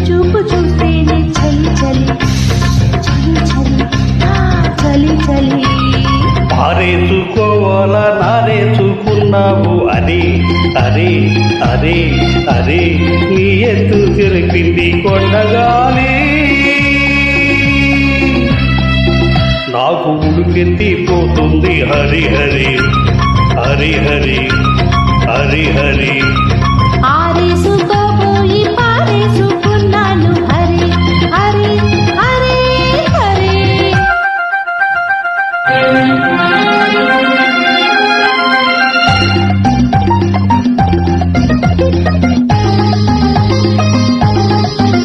చూపు చూస్తేనే చలి చలి చలి చలి చలి చలి పారేసుకోవాలా నారేసుకున్నావు అరే అరే అరే అరే నీ ఎత్తు చెరిపింది కొండగాలి నాకు ఉడుకెత్తిపోతుంది హరి హరి హరి హరి హరి హరి